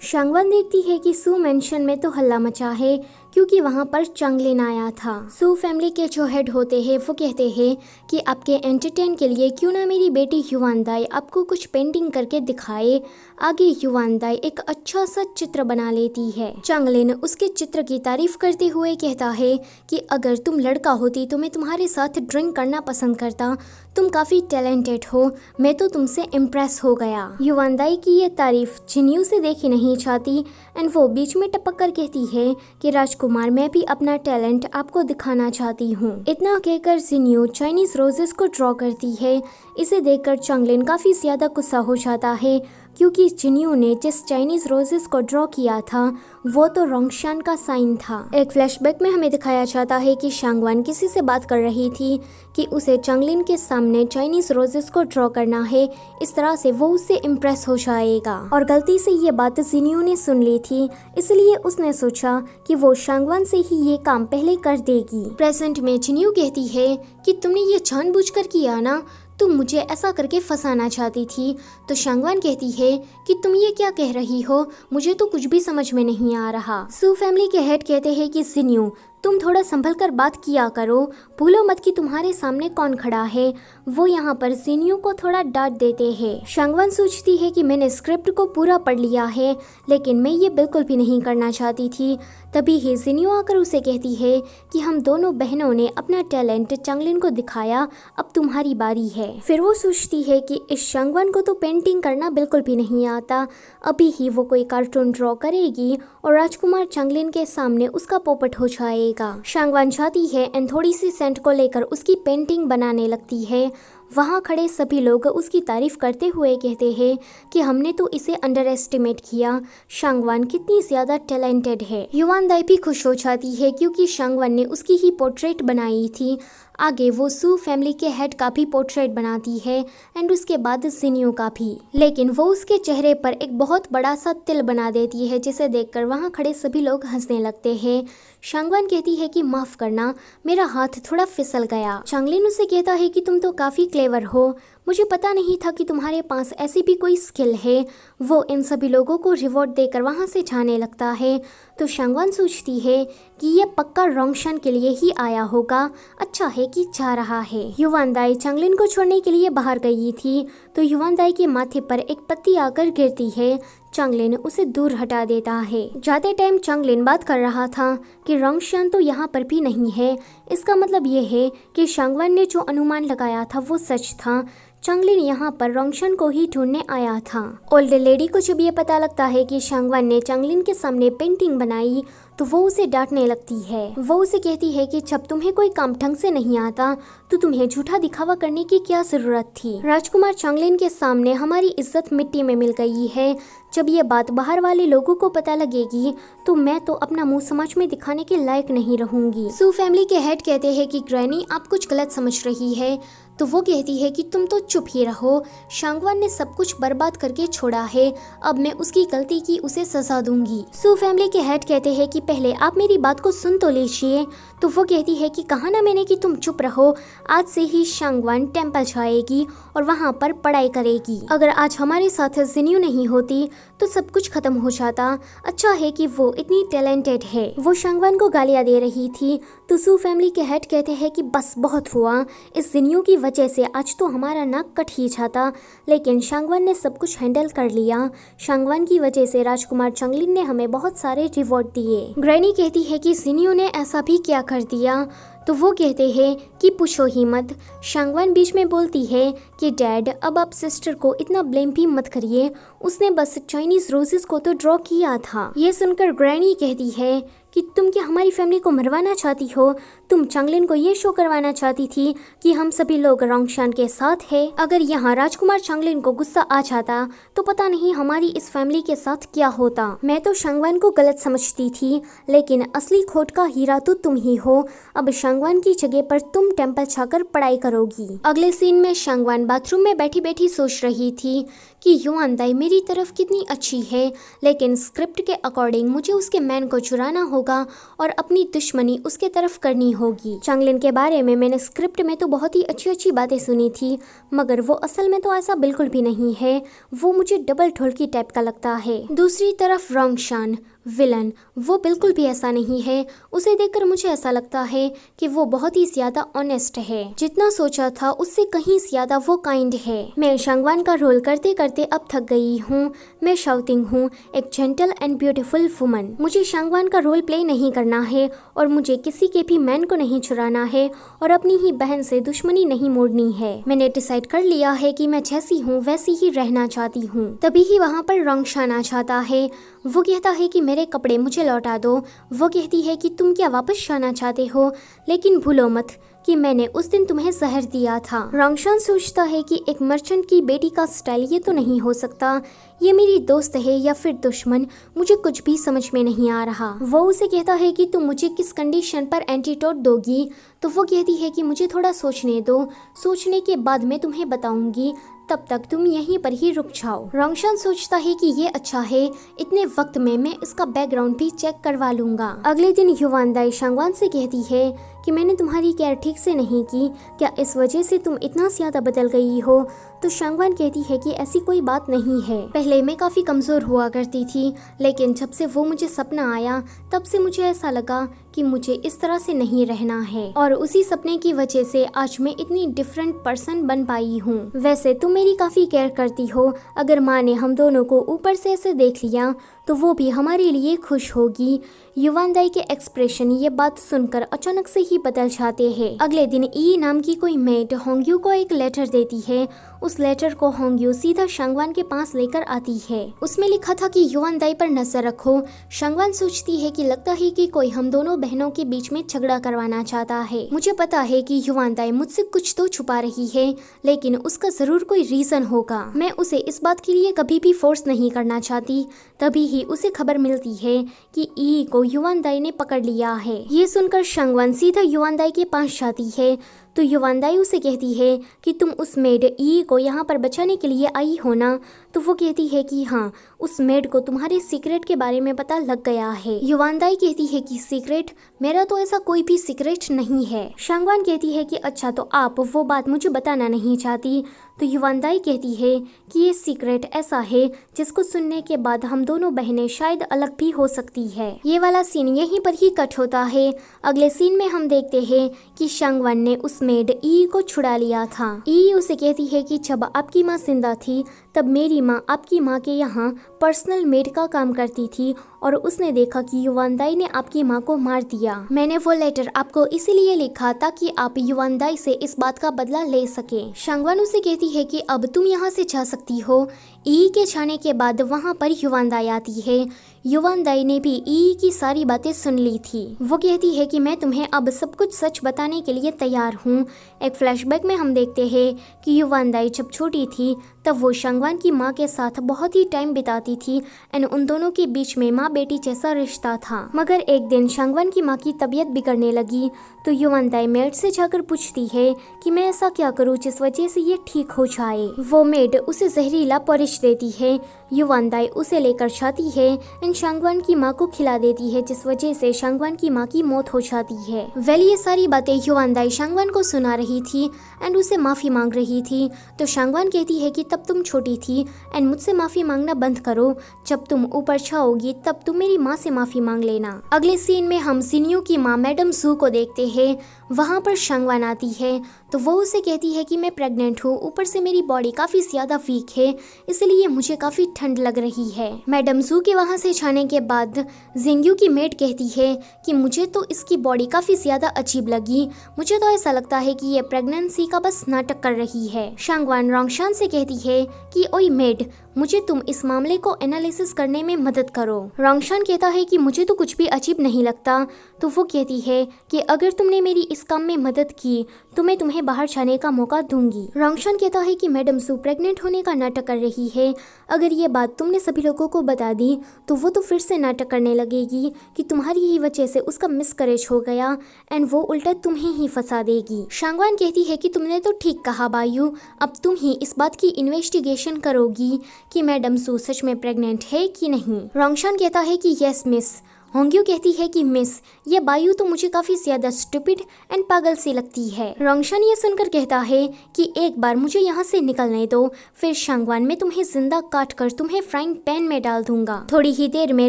शांगवान देखती है कि सू मेंशन में तो हल्ला मचा है क्योंकि वहाँ पर चंगलिन आया था। सू फैमिली के जो हेड होते हैं वो कहते हैं कि आपके एंटरटेन के लिए क्यों ना मेरी बेटी युवानदाई आपको कुछ पेंटिंग करके दिखाए। आगे युवानदाई एक अच्छा सा चित्र बना लेती है। चंगलिन उसके चित्र की तारीफ करते हुए कहता है कि अगर तुम लड़का होती तो मैं तुम्हारे साथ ड्राइंग करना पसंद करता, तुम काफी टैलेंटेड हो, मैं तो तुमसे इम्प्रेस हो गया। युवानदाई की ये तारीफ जिन्यू से देखी नहीं चाहती एंड वो बीच में टपक कर कहती है कि राजकुमार मैं भी अपना टैलेंट आपको दिखाना चाहती हूँ। इतना कहकर जिन्यू चाइनीज रोजेस को ड्रॉ करती है। इसे देखकर चंगलिन काफी ज्यादा गुस्सा हो जाता है क्योंकि जिन्यू ने जिस चाइनीज रोजेस को ड्रॉ किया था वो तो रोंगशान का साइन था। एक फ्लैशबैक में हमें दिखाया जाता है कि शांगवान किसी से बात कर रही थी कि उसे चंगलिन के सामने चाइनीज रोजेस को ड्रॉ करना है, इस तरह से वो उससे इम्प्रेस हो जाएगा। और गलती से ये बात जिन्यू ने सुन ली थी, इसलिए उसने सोचा कि वो शांगवान से ही ये काम पहले कर देगी। प्रेजेंट में जिन्यू कहती है कि तुमने ये जानबूझकर किया ना, तुम मुझे ऐसा करके फंसाना चाहती थी। तो शांगवान कहती है कि तुम ये क्या कह रही हो, मुझे तो कुछ भी समझ में नहीं आ रहा। सू फैमिली के हेड कहते हैं कि जिन्यू तुम थोड़ा संभल कर बात किया करो, भूलो मत कि तुम्हारे सामने कौन खड़ा है। वो यहाँ पर जिन्यू को थोड़ा डांट देते हैं। शांगवान सोचती है कि मैंने स्क्रिप्ट को पूरा पढ़ लिया है, लेकिन मैं ये बिल्कुल भी नहीं करना चाहती थी। तभी ही जिन्यू आकर उसे कहती है कि हम दोनों बहनों ने अपना टैलेंट चंगलिन को दिखाया, अब तुम्हारी बारी है। फिर वो सोचती है कि इस शांगवान को तो पेंटिंग करना बिल्कुल भी नहीं आता, अभी ही वो कोई कार्टून ड्रॉ करेगी और राजकुमार चंगलिन के सामने उसका पोपट हो जाएगा। शांगवान जाती है एंड थोड़ी सी सेंट को लेकर उसकी पेंटिंग बनाने लगती है। वहाँ खड़े सभी लोग उसकी तारीफ करते हुए कहते हैं कि हमने तो इसे अंडर एस्टिमेट किया, शांगवान कितनी ज्यादा टैलेंटेड है। युवानदाई भी खुश हो जाती है क्योंकि शांगवान ने उसकी ही पोर्ट्रेट बनाई थी। आगे वो सू फैमिली के हेड का भी पोर्ट्रेट बनाती है एंड उसके बाद जिन्यू का भी, लेकिन वो उसके चेहरे पर एक बहुत बड़ा सा तिल बना देती है, जिसे देखकर वहाँ खड़े सभी लोग हंसने लगते हैं। शांगवान कहती है कि माफ करना, मेरा हाथ थोड़ा फिसल गया। चंगलिन उसे कहता है कि तुम तो काफी क्लेवर हो, मुझे पता नहीं था कि तुम्हारे पास ऐसी भी कोई स्किल है। वो इन सभी लोगों को रिवॉर्ड देकर वहाँ से जाने लगता है। तो शांगवान सोचती है कि ये पक्का रोंगशान के लिए ही आया होगा, अच्छा है कि जा रहा है। युवानदाई चंगलिन को छोड़ने के लिए बाहर गई थी, तो युवानदाई के माथे पर एक पत्ती आकर गिरती है। चंगलिन उसे दूर हटा देता है। जाते टाइम चंगलिन बात कर रहा था कि रोंगशान तो यहाँ पर भी नहीं है, इसका मतलब ये है कि शांगवान ने जो अनुमान लगाया था वो सच था। चंगलिन यहाँ पर रोंगशान को ही ढूंढने आया था। ओल्ड लेडी को जब ये पता लगता है कि शांगवान ने चंगलिन के सामने पेंटिंग बनाई तो वो उसे डांटने लगती है। वो उसे कहती है कि जब तुम्हें कोई काम ढंग से नहीं आता तो तुम्हें झूठा दिखावा करने की क्या जरूरत थी। राजकुमार चंगलिन के सामने हमारी इज्जत मिट्टी में मिल गई है, जब ये बात बाहर वाले लोगों को पता लगेगी तो मैं तो अपना मुंह समाज में दिखाने के लायक नहीं रहूंगी। सू फैमिली के हेड कहते हैं कि ग्रैनी आप कुछ गलत समझ रही है। तो वो कहती है कि तुम तो चुप ही रहो, शांगवान ने सब कुछ बर्बाद करके छोड़ा है, अब मैं उसकी गलती की उसे सजा दूंगी। सू फैमिली के हेड कहते हैं कि पहले आप मेरी बात को सुन तो लीजिए। तो वो कहती है कि कहा ना मैंने कि तुम चुप रहो, आज से ही शांगवान टेम्पल जाएगी और वहाँ पर पढ़ाई करेगी। अगर आज हमारे साथ जिन्यू नहीं होती तो सब कुछ खत्म हो जाता, अच्छा है कि वो इतनी टैलेंटेड है। वो शांगवान को गालियाँ दे रही थी। तो सू फैमिली के हेड कहते हैं कि बस बहुत हुआ, इस जिन्यू की वजह से आज तो हमारा नाक कट ही जाता, लेकिन शांगवान ने सब कुछ हैंडल कर लिया। शांगवान की वजह से राजकुमार चंगलिन ने हमें बहुत सारे रिवॉर्ड दिए। ग्रैनी कहती है कि जिन्यू ने ऐसा भी क्या कर दिया। तो वो कहते हैं कि पूछो ही मत। शांगवान बीच में बोलती है कि डैड अब आप सिस्टर को इतना ब्लेम भी मत करिए, उसने बस चाइनीज रोजेस को तो ड्रॉ किया था। ये सुनकर ग्रैनी कहती है कि तुम क्या हमारी फैमिली को मरवाना चाहती हो, तुम चंगलिन को ये शो करवाना चाहती थी कि हम सभी लोग रोंगशान के साथ हैं। अगर यहाँ राजकुमार चंगलिन को गुस्सा आ जाता तो पता नहीं हमारी इस फैमिली के साथ क्या होता। मैं तो शांगवान को गलत समझती थी, लेकिन असली खोट का हीरा तो तुम ही हो। अब शांगवान की जगह पर तुम टेम्पल जाकर पढ़ाई करोगी। अगले सीन में शांगवान बाथरूम में बैठी बैठी सोच रही थी कि युवानदाई मेरी तरफ कितनी अच्छी है, लेकिन स्क्रिप्ट के अकॉर्डिंग मुझे उसके मैन को चुराना होगा होगा और अपनी दुश्मनी उसके तरफ करनी होगी। चंगलिन के बारे में मैंने स्क्रिप्ट में तो बहुत ही अच्छी अच्छी बातें सुनी थी, मगर वो असल में तो ऐसा बिल्कुल भी नहीं है। वो मुझे डबल ढोलकी टाइप का लगता है। दूसरी तरफ रोंगशान विलन, वो बिल्कुल भी ऐसा नहीं है। उसे देखकर मुझे ऐसा लगता है कि वो बहुत ही ज्यादा ऑनेस्ट है। जितना सोचा था उससे कहीं ज्यादा वो काइंड है। मैं शांगवान का रोल करते करते अब थक गई हूँ। मैं शाउटिंग हूँ, एक जेंटल एंड ब्यूटीफुल वुमन। मुझे शांगवान का रोल प्ले नहीं करना है और मुझे किसी के भी मैन को नहीं चुराना है और अपनी ही बहन से दुश्मनी नहीं मोड़नी है। मैंने डिसाइड कर लिया है कि मैं जैसी हूँ वैसी ही रहना चाहती हूँ। तभी ही वहाँ पर रोंगशान आ जाता है। वो कहता है कि मेरे कपड़े मुझे लौटा दो। वो कहती है कि तुम क्या वापस जाना चाहते हो, लेकिन भूलो मत कि मैंने उस दिन तुम्हें जहर दिया था। रोंगशान सोचता है कि एक मर्चेंट की बेटी का स्टाइल ये तो नहीं हो सकता। ये मेरी दोस्त है या फिर दुश्मन, मुझे कुछ भी समझ में नहीं आ रहा। वो उसे कहता है कि तुम मुझे किस कंडीशन पर एंटीडोट दोगी। तो वो कहती है कि मुझे थोड़ा सोचने दो, सोचने के बाद मैं तुम्हें बताऊंगी, तब तक तुम यहीं पर ही रुक जाओ। रोंगशान सोचता है कि ये अच्छा है, इतने वक्त में मैं इसका बैकग्राउंड भी चेक करवा लूंगा। अगले दिन युवानदाई शांगवान से कहती है कि मैंने तुम्हारी केयर ठीक से नहीं की, क्या इस वजह से तुम इतना ज्यादा बदल गई हो। तो शांगवान कहती है कि ऐसी कोई बात नहीं है। पहले मैं काफी कमजोर हुआ करती थी, लेकिन जब से वो मुझे सपना आया तब से मुझे ऐसा लगा कि मुझे इस तरह से नहीं रहना है, और उसी सपने की वजह से आज मैं इतनी डिफरेंट पर्सन बन पाई हूँ। वैसे तुम मेरी काफी केयर करती हो। अगर माँ ने हम दोनों को ऊपर से ऐसे देख लिया तो वो भी हमारे लिए खुश होगी। युवानदाई के एक्सप्रेशन ये बात सुनकर अचानक से ही बदल जाते हैं। अगले दिन ई नाम की कोई मेड होंग्यू को एक लेटर देती है। उस लेटर को होंग्यू सीधा शांगवान के पास लेकर आती है। उसमें लिखा था कि युवानदाई पर नजर रखो। शांगवान सोचती है कि लगता है कि कोई हम दोनों बहनों के बीच में झगड़ा करवाना चाहता है। मुझे पता है कि युवानदाई मुझसे कुछ तो छुपा रही है, लेकिन उसका जरूर कोई रीजन होगा। मैं उसे इस बात के लिए कभी भी फोर्स नहीं करना चाहती। तभी ही उसे खबर मिलती है कि ई को युवानदाई ने पकड़ लिया है। ये सुनकर शांगवान सीधा युवानदाई के पास जाती है। तो युवानदाई उसे कहती है कि तुम उस मेड ई को यहाँ पर बचाने के लिए आई हो ना। तो वो कहती है कि हाँ, उस मेड को तुम्हारे सीक्रेट के बारे में पता लग गया है। युवानदाई कहती है कि सीक्रेट? मेरा तो ऐसा कोई भी सीक्रेट नहीं है। शांगवान कहती है कि अच्छा, तो आप वो बात मुझे बताना नहीं चाहती। तो युवानदाई कहती है कि ये सीक्रेट ऐसा है जिसको सुनने के बाद हम दोनों बहनें शायद अलग भी हो सकती है। ये वाला सीन यहीं पर ही कट होता है। अगले सीन में हम देखते हैं कि शांगवान ने उस मेड ई को छुड़ा लिया था। ई उसे कहती है कि जब आपकी माँ जिंदा थी तब मेरी माँ आपकी माँ के यहाँ पर्सनल मेड का काम करती थी और उसने देखा कि युवानदाई ने आपकी माँ को मार दिया। मैंने वो लेटर आपको इसीलिए लिखा ताकि आप युवानदाई से इस बात का बदला ले सके। शांगवान उसे कहती है कि अब तुम यहाँ से जा सकती हो। ई के जाने के बाद वहाँ पर युवानदाई आती है। युवानदाई ने भी ई की सारी बातें सुन ली थी। वो कहती है कि मैं तुम्हें अब सब कुछ सच बताने के लिए तैयार हूँ। एक फ्लैशबैक में हम देखते हैं कि युवानदाई जब छोटी थी तब वो शांगवान की माँ के साथ बहुत ही टाइम बिताती थी एंड उन दोनों के बीच में माँ बेटी जैसा रिश्ता था। मगर एक दिन शांगवान की माँ की तबीयत बिगड़ने लगी तो युवानदाई मेड से जाकर पूछती है कि मैं ऐसा क्या करूँ जिस वजह से ये ठीक हो जाए। वो मेड उसे जहरीला पॉरिश देती है। युवानदाई उसे लेकर जाती है एंड शांगवान की माँ को खिला देती है, जिस वजह से शांगवान की माँ की मौत हो जाती है। वेल, ये सारी बातें युवानदाई शांगवान को सुना रही थी एंड उसे माफी मांग रही थी। तो शांगवान कहती है कि तब तुम छोटी थी एंड मुझसे माफी मांगना बंद करो। जब तुम ऊपर जाओगी तब तुम मेरी माँ से माफी मांग लेना। अगले सीन में हम जिन्यू की माँ मैडम जू को देखते हैं। वहाँ पर शांगवान आती है तो वो उसे कहती है कि मैं प्रेग्नेंट हूँ, ऊपर से मेरी बॉडी काफी ज्यादा वीक है, इसलिए मुझे काफी ठंड लग रही है। मैडम जू के वहाँ से जाने के बाद जिंग्यू की मेड कहती है कि मुझे तो इसकी बॉडी काफी ज्यादा अजीब लगी, मुझे तो ऐसा लगता है कि ये प्रेगनेंसी का बस नाटक कर रही है। शांगवान रोंगशान से कहती है कि ओए मेड, मुझे तुम इस मामले को एनालिसिस करने में मदद करो। रोंगशान कहता है कि मुझे तो कुछ भी अजीब नहीं लगता। तो वो कहती है कि अगर तुमने मेरी इस काम में मदद की तो मैं तुम्हें बाहर जाने का मौका दूंगी। रोंगशान कहता है कि मैडम सू प्रेग्नेंट होने का नाटक कर रही है, अगर ये बात तुमने सभी लोगों को बता दी तो वो तो फिर से नाटक करने लगेगी कि तुम्हारी ही वजह से उसका मिसकैरेज हो गया एंड वो उल्टा तुम्हें ही फंसा देगी। शांगवान कहती है कि तुमने तो ठीक कहा बायू, अब तुम ही इस बात की इन्वेस्टिगेशन करोगी कि मैडम सू सच में प्रेग्नेंट है कि नहीं। रोंगशान कहता है कि यस मिस, होंग्यू कहती है कि मिस, ये बायू तो मुझे काफी ज्यादा स्टूपिड एंड पागल सी लगती है। रोंगशान ये सुनकर कहता है कि एक बार मुझे यहाँ से निकलने दो, फिर शांगवान में तुम्हें जिंदा काट कर तुम्हें फ्राइंग पैन में डाल दूंगा। थोड़ी ही देर में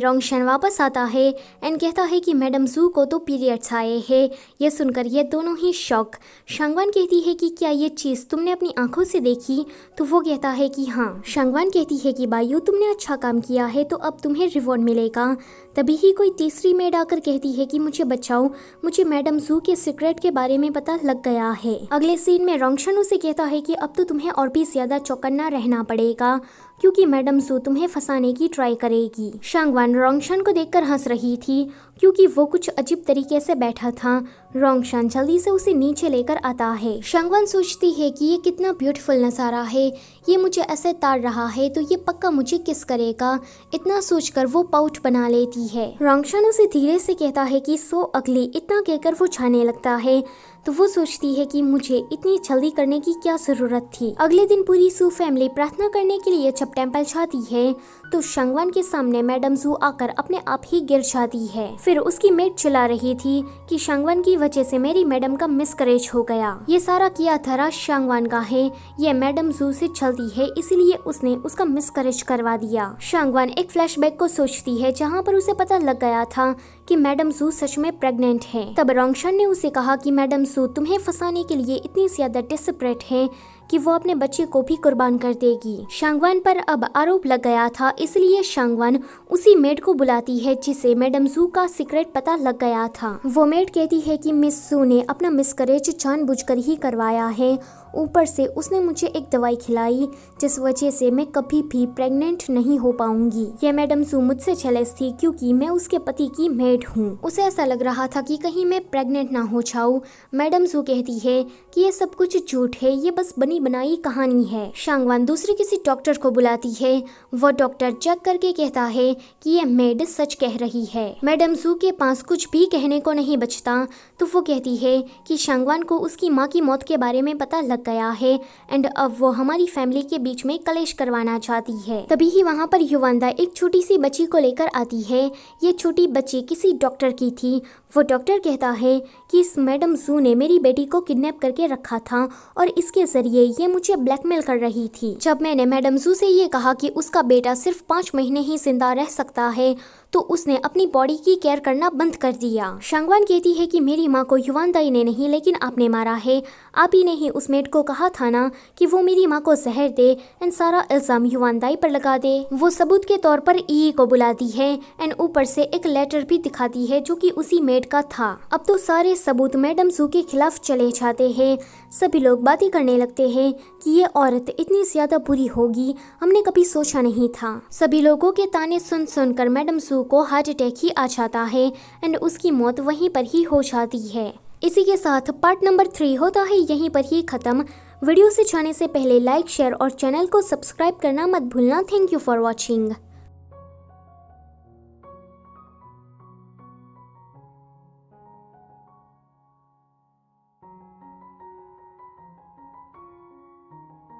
रोंगशान वापस आता है एंड कहता है कि मैडम जू को तो पीरियड्स आए हैं। ये सुनकर ये दोनों ही शॉक। शांगवान कहती है कि क्या ये चीज तुमने अपनी आंखों से देखी? तो वो कहता है कि हाँ। शांगवान कहती है कि बायू, तुमने अच्छा काम किया है तो अब तुम्हें रिवॉर्ड मिलेगा। तभी ही कोई तीसरी मेड आकर कहती है कि मुझे बचाओ, मुझे मैडम जू के सीक्रेट के बारे में पता लग गया है। अगले सीन में रोंगशान उसे कहता है कि अब तो तुम्हें और भी ज्यादा चौकन्ना रहना पड़ेगा, क्योंकि मैडम जू तुम्हें फंसाने की ट्राई करेगी। शांगवान रोंगशान को देखकर हंस रही थी क्योंकि वो कुछ अजीब तरीके से बैठा था। रोंगशान जल्दी से उसे नीचे लेकर आता है। शांगवान सोचती है कि ये कितना ब्यूटीफुल नज़ारा है, ये मुझे ऐसे ताड़ रहा है तो ये पक्का मुझे किस करेगा। इतना सोचकर वो पाउच बना लेती है। रोंगशान उसे धीरे से कहता है कि सो अगली। इतना कहकर वो छाने लगता है तो वो सोचती है कि मुझे इतनी जल्दी करने की क्या जरूरत थी। अगले दिन पूरी सू फैमिली प्रार्थना करने के लिए जब टेम्पल जाती है तो शांगवान के सामने मैडम जू आकर अपने आप ही गिर जाती है। फिर उसकी मेड चिल्ला रही थी कि शांगवान की वजह से मेरी मैडम का मिसकैरेज हो गया। ये सारा किया धरा शांगवान का है, ये मैडम जू से चलती है इसीलिए उसने उसका मिसकैरेज करवा दिया। शांगवान एक फ्लैशबैक को सोचती है जहाँ पर उसे पता लग गया था कि मैडम जू सच में प्रेग्नेंट है। तब रोंगशान ने उसे कहा कि मैडम जू तुम्हें फंसाने के लिए इतनी ज्यादा डेस्परेट है कि वो अपने बच्चे को भी कुर्बान कर देगी। शांगवान पर अब आरोप लग गया था, इसलिए शांगवान उसी मेड को बुलाती है जिसे मैडम जू का सीक्रेट पता लग गया था। वो मेड कहती है कि मिस जू ने अपना मिसकैरेज जानबूझकर ही करवाया है, ऊपर से उसने मुझे एक दवाई खिलाई जिस वजह से मैं कभी भी प्रेग्नेंट नहीं हो पाऊंगी। ये मैडम जू मुझसे जेलस थी क्योंकि मैं उसके पति की मेड हूँ। उसे ऐसा लग रहा था कि कहीं मैं प्रेग्नेंट ना हो जाऊँ। मैडम जू कहती है कि ये सब कुछ झूठ है, ये बस बनी बनाई कहानी है। शांगवान दूसरे किसी डॉक्टर को बुलाती है। वो डॉक्टर चेक करके कहता है कि ये मेड सच कह रही है। मैडम जू के पास कुछ भी कहने को नहीं बचता तो वो कहती है कि शांगवान को उसकी माँ की मौत के बारे में पता लग गया है एंड अब वो हमारी फैमिली के बीच में कलेश करवाना चाहती है। तभी ही वहाँ पर युवांदा एक छोटी सी बच्ची को लेकर आती है। ये छोटी बच्ची किसी डॉक्टर की थी। वो डॉक्टर कहता है कि इस मैडम जू ने मेरी बेटी को किडनैप करके रखा था और इसके जरिए ये मुझे ब्लैकमेल कर रही थी। जब मैंने मैडम जू से ये कहा कि उसका बेटा सिर्फ 5 महीने ही जिंदा रह सकता है तो उसने अपनी बॉडी की केयर करना बंद कर दिया। शांगवान कहती है कि मेरी माँ को युवानदाई ने नहीं लेकिन आपने मारा है। आप ही ने ही उस मेड को कहा था ना कि वो मेरी माँ को जहर दे एंड सारा इल्जाम युवानदाई पर लगा दे। वो सबूत के तौर पर ई को बुलाती है एंड ऊपर से एक लेटर भी दिखाती है जो कि उसी मेड का था। अब तो सारे सबूत मैडम जू के खिलाफ चले जाते हैं। सभी लोग बातें करने लगते हैं कि ये औरत इतनी ज्यादा बुरी होगी, हमने कभी सोचा नहीं था। सभी लोगों के ताने सुन सुनकर मैडम जू को हार्ट अटैक ही आ जाता है एंड उसकी मौत वहीं पर ही हो जाती है। इसी के साथ पार्ट नंबर 3 होता है यहीं पर ही खत्म। वीडियो से जाने से पहले लाइक, शेयर और चैनल को सब्सक्राइब करना मत भूलना। Thank you for watching.